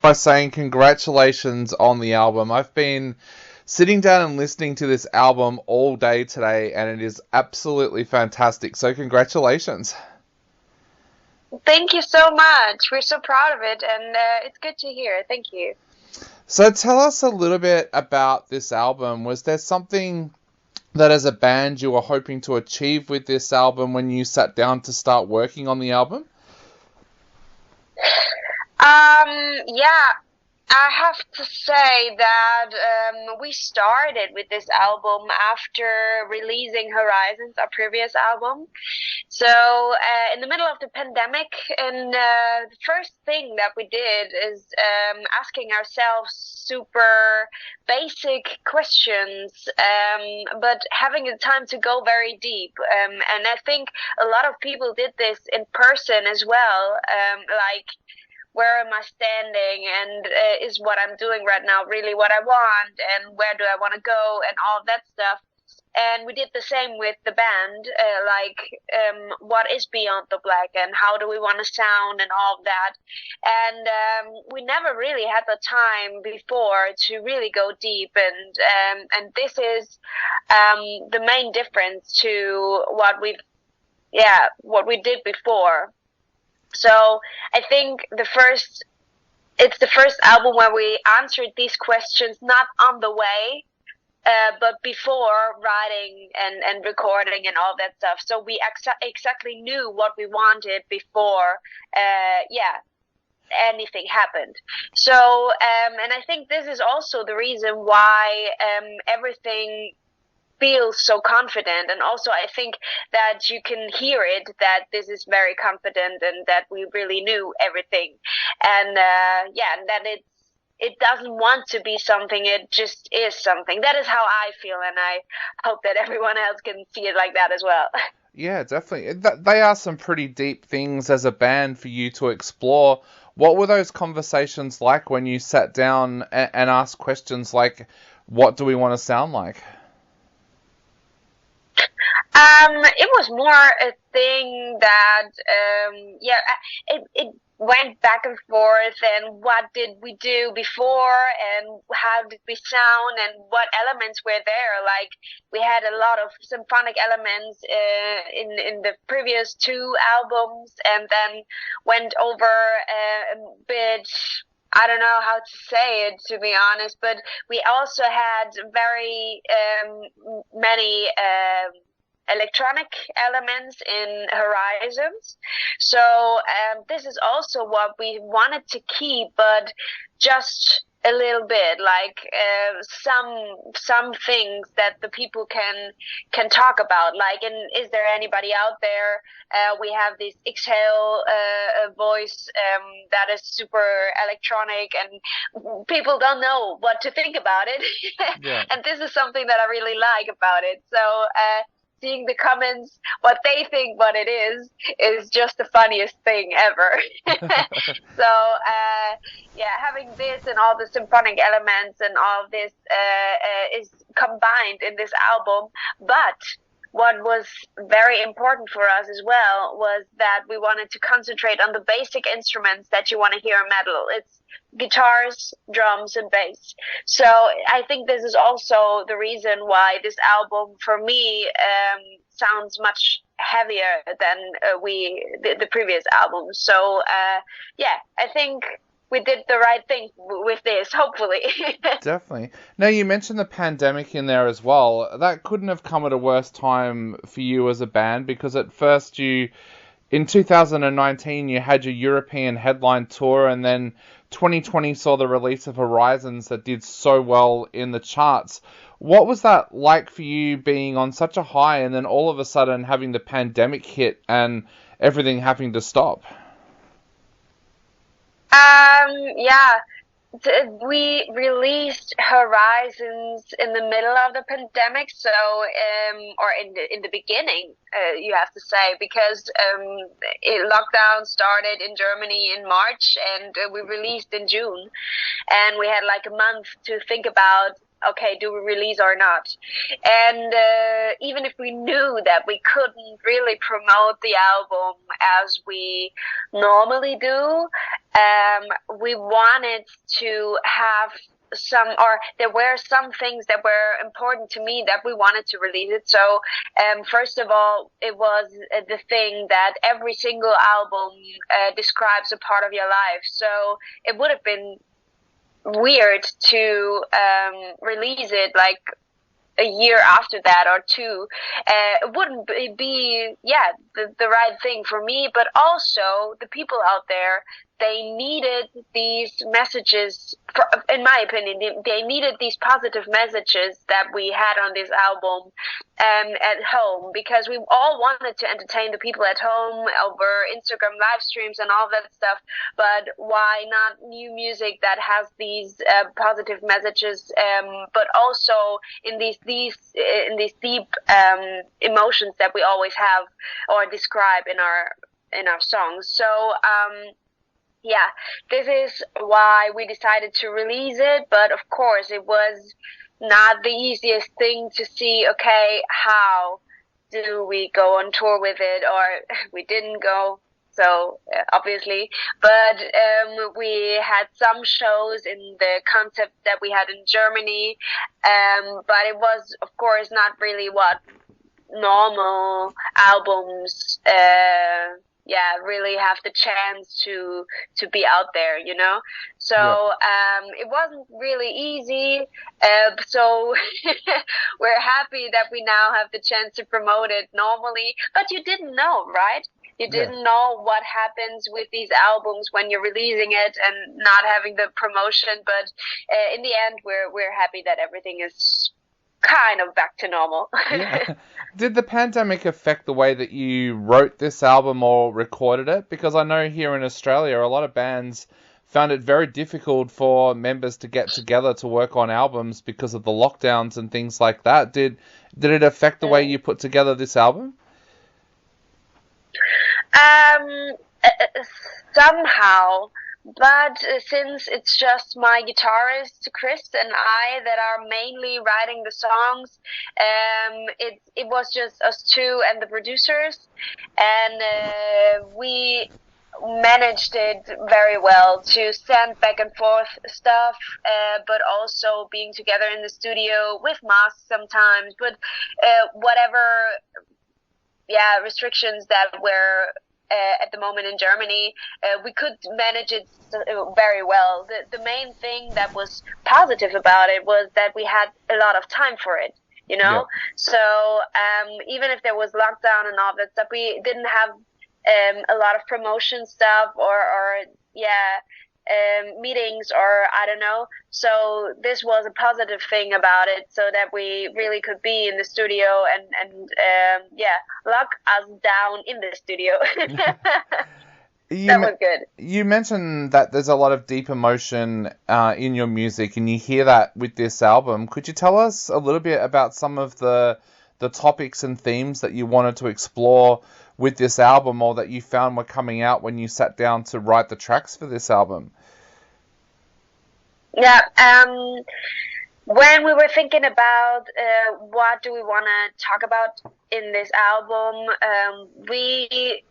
by saying congratulations on the album. I've been sitting down and listening to this album all day today, and it is absolutely fantastic. So, congratulations. Thank you so much. We're so proud of it, and it's good to hear. Thank you. So, tell us a little bit about this album. Was there something that as a band you were hoping to achieve with this album when you sat down to start working on the album? Yeah, I have to say that we started with this album after releasing Horizons, our previous album. So, in the middle of the pandemic, and the first thing that we did is asking ourselves super basic questions, but having the time to go very deep. And I think a lot of people did this in person as well, like where am I standing, and is what I'm doing right now really what I want, and where do I want to go, and all of that stuff. And we did the same with the band, what is Beyond the Black, and how do we want to sound, and all of that. And we never really had the time before to really go deep, and this is the main difference to what we did before. So I think it's the first album where we answered these questions not on the way, but before writing and recording and all that stuff. So we exactly knew what we wanted before, anything happened. So, and I think this is also the reason why everything feels so confident, and also I think that you can hear it that this is very confident and that we really knew everything, and and that it doesn't want to be something, it just is something. That is how I feel, and I hope that everyone else can see it like that as well. Yeah, definitely. They are some pretty deep things as a band for you to explore. What were those conversations like when you sat down and asked questions like, what do we want to sound like? It was more a thing that, it went back and forth, and what did we do before, and how did we sound, and what elements were there. Like, we had a lot of symphonic elements in the previous two albums, and then went over a bit. I don't know how to say it, to be honest, but we also had very many electronic elements in Horizons. So this is also what we wanted to keep, but just a little bit, like some things that the people can talk about. Like, and is there anybody out there? We have this exhale voice that is super electronic, and people don't know what to think about it. Yeah. And this is something that I really like about it. So seeing the comments, what they think what it is just the funniest thing ever. So, having this and all the symphonic elements and all of this is combined in this album. But what was very important for us as well was that we wanted to concentrate on the basic instruments that you want to hear in metal. It's guitars, drums, and bass. So I think this is also the reason why this album, for me, sounds much heavier than the previous albums. So I think we did the right thing with this, hopefully. Definitely. Now, you mentioned the pandemic in there as well. That couldn't have come at a worse time for you as a band, because at first in 2019, you had your European headline tour, and then 2020 saw the release of Horizons that did so well in the charts. What was that like for you, being on such a high and then all of a sudden having the pandemic hit and everything having to stop? Yeah, we released Horizons in the middle of the pandemic, so or in the beginning, you have to say, because lockdown started in Germany in March, and we released in June, and we had like a month to think about okay, do we release or not? And even if we knew that we couldn't really promote the album as we normally do, we wanted to have there were some things that were important to me that we wanted to release it. So, first of all, it was the thing that every single album describes a part of your life. So it would have been weird to release it like a year after that or two. It wouldn't be the right thing for me, but also the people out there, they needed these messages, in my opinion, they needed these positive messages that we had on this album at home, because we all wanted to entertain the people at home over Instagram live streams and all that stuff. But why not new music that has these positive messages, but also in these deep emotions that we always have or describe in our songs. So this is why we decided to release it. But of course, it was not the easiest thing to see, okay, how do we go on tour with it? Or we didn't go, so obviously. But we had some shows in the concept that we had in Germany. But it was, of course, not really what normal albums really have the chance to be out there, you know. So it wasn't really easy. So we're happy that we now have the chance to promote it normally. But you didn't know, right? You didn't know what happens with these albums when you're releasing it and not having the promotion. But in the end, we're happy that everything is kind of back to normal. Did the pandemic affect the way that you wrote this album or recorded it? Because I know here in Australia, a lot of bands found it very difficult for members to get together to work on albums because of the lockdowns and things like that. Did it affect the way you put together this album? Somehow. But since it's just my guitarist Chris and I that are mainly writing the songs, it was just us two and the producers, and we managed it very well to send back and forth stuff, but also being together in the studio with masks sometimes. But whatever restrictions that were at the moment in Germany, we could manage it very well. The main thing that was positive about it was that we had a lot of time for it, you know? Yeah. So even if there was lockdown and all that stuff, we didn't have a lot of promotion stuff or meetings or I don't know. So this was a positive thing about it, so that we really could be in the studio and lock us down in the studio. That was good. You mentioned that there's a lot of deep emotion in your music, and you hear that with this album. Could you tell us a little bit about some of the topics and themes that you wanted to explore with this album, or that you found were coming out when you sat down to write the tracks for this album? Yeah, when we were thinking about what do we want to talk about in this album, we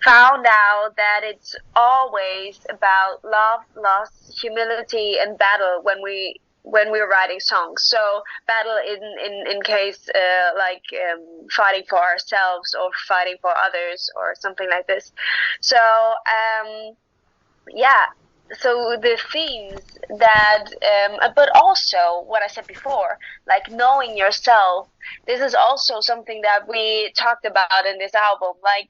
found out that it's always about love, loss, humility, and battle when we're writing songs. So battle in case fighting for ourselves or fighting for others or something like this. So so the themes that but also what I said before, like knowing yourself, this is also something that we talked about in this album, like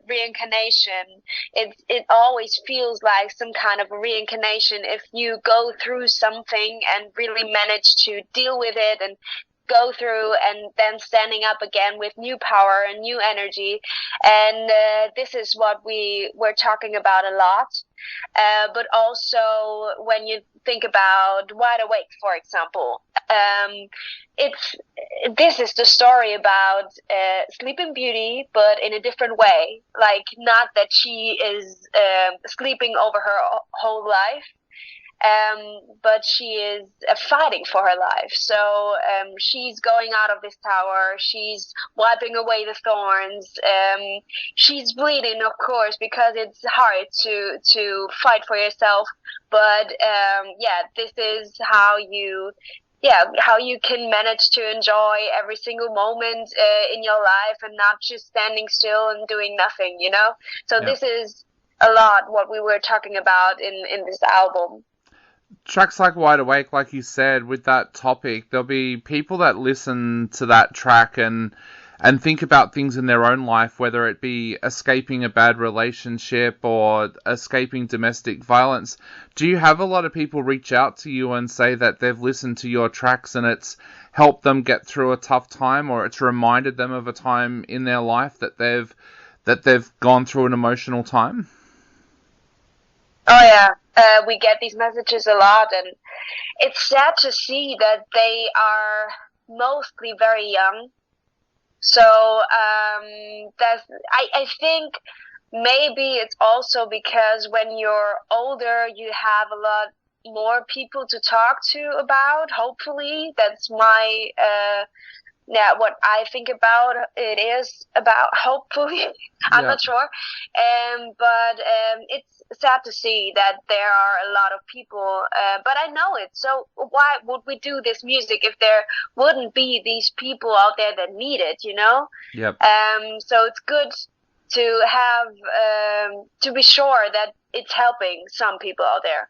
reincarnation. It always feels like some kind of a reincarnation if you go through something and really manage to deal with it and go through and then standing up again with new power and new energy. And this is what we're talking about a lot. But also when you think about Wide Awake, for example, this is the story about Sleeping Beauty, but in a different way. Like, not that she is sleeping over her whole life, but she is fighting for her life. So she's going out of this tower. She's wiping away the thorns. She's bleeding, of course, because it's hard to fight for yourself. But yeah, this is how you can manage to enjoy every single moment in your life and not just standing still and doing nothing, you know? So this is a lot what we were talking about in this album. Tracks like Wide Awake, like you said, with that topic, there'll be people that listen to that track and think about things in their own life, whether it be escaping a bad relationship or escaping domestic violence. Do you have a lot of people reach out to you and say that they've listened to your tracks and it's helped them get through a tough time, or it's reminded them of a time in their life that they've gone through an emotional time? Oh yeah, we get these messages a lot, and it's sad to see that they are mostly very young. So I think maybe it's also because when you're older, you have a lot more people to talk to about. Hopefully, that's my what I think about it is about. Hopefully, I'm not sure, but it's sad to see that there are a lot of people, but I know it. So why would we do this music if there wouldn't be these people out there that need it, you know? Yep. So it's good to have, to be sure that it's helping some people out there.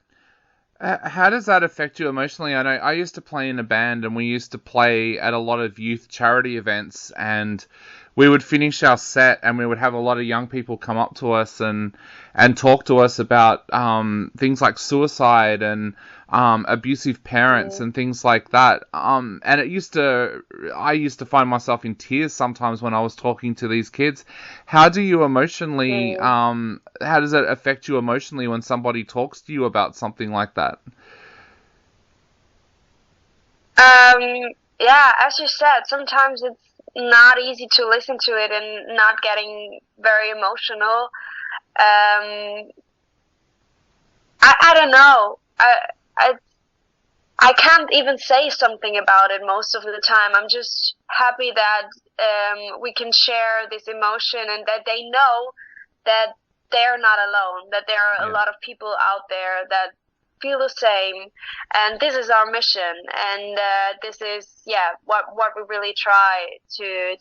How does that affect you emotionally? I know I used to play in a band, and we used to play at a lot of youth charity events, and we would finish our set and we would have a lot of young people come up to us and talk to us about things like suicide and abusive parents and things like that. And I used to find myself in tears sometimes when I was talking to these kids. How do you emotionally, how does it affect you emotionally when somebody talks to you about something like that? Yeah, as you said, sometimes it's not easy to listen to it and not getting very emotional. I don't know. I can't even say something about it most of the time. I'm just happy that we can share this emotion and that they know that they're not alone, that there are a lot of people out there that feel the same, and this is our mission, and this is what we really try to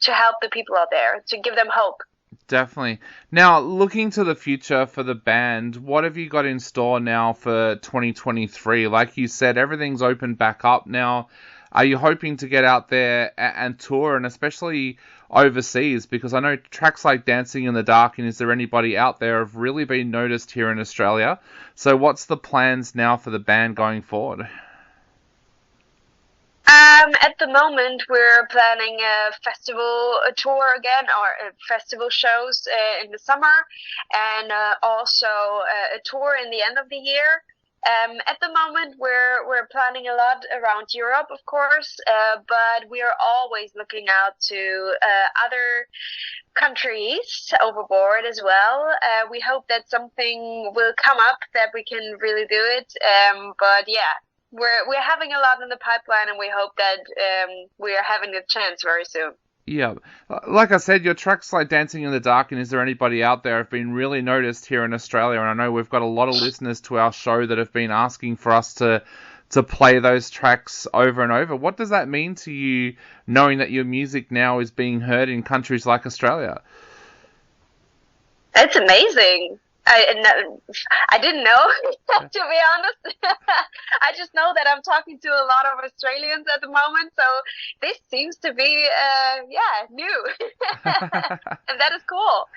help the people out there, to give them hope. Definitely. Now, looking to the future for the band, what have you got in store now for 2023? Like you said, everything's opened back up now. Are you hoping to get out there and tour, and especially overseas? Because I know tracks like Dancing in the Dark and Is There Anybody Out There have really been noticed here in Australia. So what's the plans now for the band going forward? At the moment, we're planning a festival tour again, or festival shows in the summer, and also a tour in the end of the year. At the moment, we're planning a lot around Europe, of course, but we are always looking out to other countries overboard as well. We hope that something will come up that we can really do it. But yeah, we're having a lot in the pipeline, and we hope that we are having a chance very soon. Yeah, like I said, your tracks like Dancing in the Dark and Is There Anybody Out There have been really noticed here in Australia, and I know we've got a lot of listeners to our show that have been asking for us to play those tracks over and over. What does that mean to you, knowing that your music now is being heard in countries like Australia? It's amazing. I didn't know, to be honest. I just know that I'm talking to a lot of Australians at the moment, so this seems to be, new. And that is cool.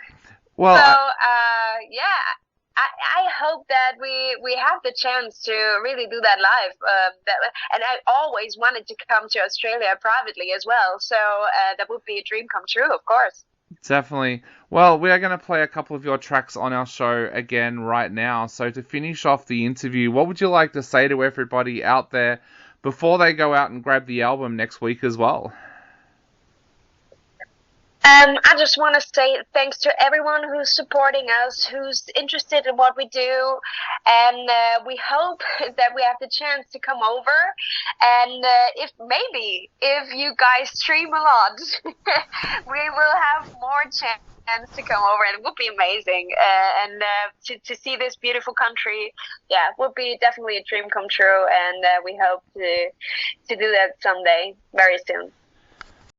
Well, so, I hope that we have the chance to really do that live. And I always wanted to come to Australia privately as well, so that would be a dream come true, of course. Definitely. Well, we are going to play a couple of your tracks on our show again right now. So to finish off the interview, what would you like to say to everybody out there before they go out and grab the album next week as well? I just want to say thanks to everyone who's supporting us, who's interested in what we do, and we hope that we have the chance to come over. And if you guys stream a lot, we will have more chance to come over, and it would be amazing. To see this beautiful country, yeah, would be definitely a dream come true. And we hope to do that someday, very soon.